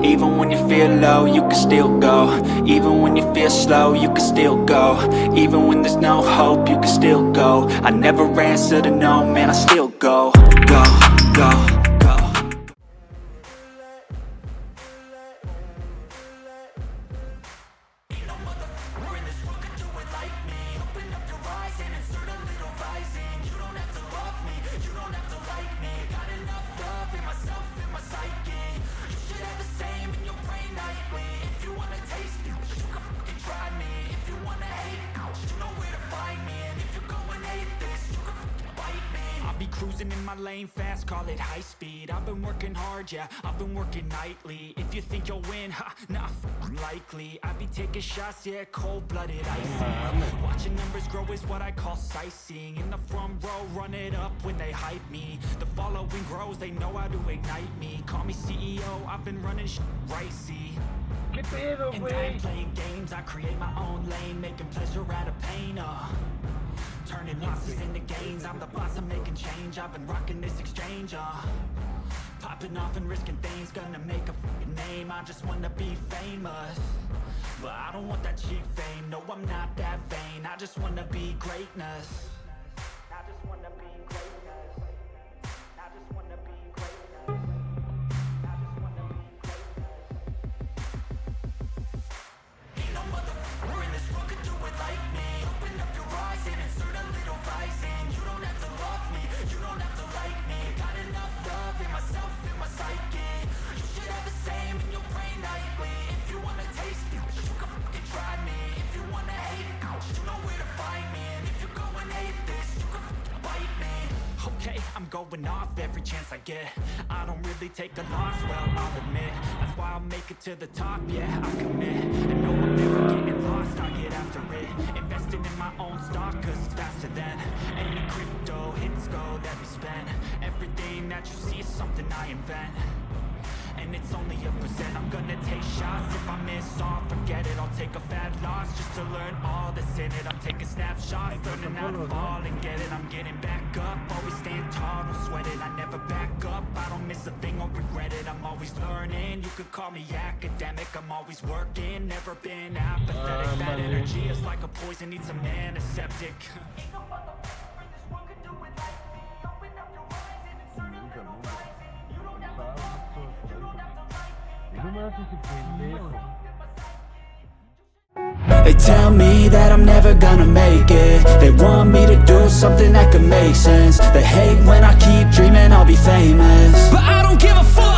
Even when you feel low, you can still go. Even when you feel slow, you can still go. Even when there's no hope, you can still go. I never answer to no, man, I still go. Go, go, go. Cruising in my lane fast, call it high speed. I've been working hard, yeah, I've been working nightly. If you think you'll win, ha, not likely. I be taking shots, yeah, cold-blooded icy. Watching numbers grow is what I call sightseeing. In the front row, run it up when they hype me. The following grows, they know how to ignite me. Call me CEO, I've been running right, see. And I ain't playing games, I create my own lane, making pleasure out of pain, turning losses into gains. I'm the boss, I'm making change. I've been rocking this exchange, popping off and risking things. Gonna make a name, I just wanna be famous. But I don't want that cheap fame, no, I'm not that vain. I just wanna be greatness. I just wanna be greatness. I just wanna be greatness. I just wanna be greatness. Ain't no motherfucker in this world could do it like me. Open up your eyes and insert a little rising. You don't have to love me, you don't have to like me. Got enough love in myself, in my psyche. You should have the same in your brain nightly. If you wanna taste it, you can fucking try me. If you wanna hate it, you know where to find me. And if you go and hate this, you can fucking bite me. Okay, I'm going off every chance I get. I don't really take a loss, well, I'll admit. That's why I'll make it to the top, yeah, I commit. And no, I'm never getting lost, I'll get after it. Investing in my own stock, cause it's faster than any crypto hits go that we spend. Everything that you see is something I invent. And it's only a percent. I'm gonna take shots. If I miss all, forget it. I'll take a fat loss just to learn all that's in it. I'm taking snapshots, learning how to fall and get it. I'm getting back up, always stand tall, don't sweat it. I never back up, I don't miss a thing or regret it. I'm always learning, you could call me academic. I'm always working, never been apathetic. That energy is like a poison, needs an antiseptic. Ain't no motherfucker in this world could do it like me. Open up your eyes and insert a little rising. You don't have to love me, you don't have to like me. They tell me that I'm never gonna make it. They want me to do something that could make sense. They hate when I keep dreaming I'll be famous, but I don't give a fuck.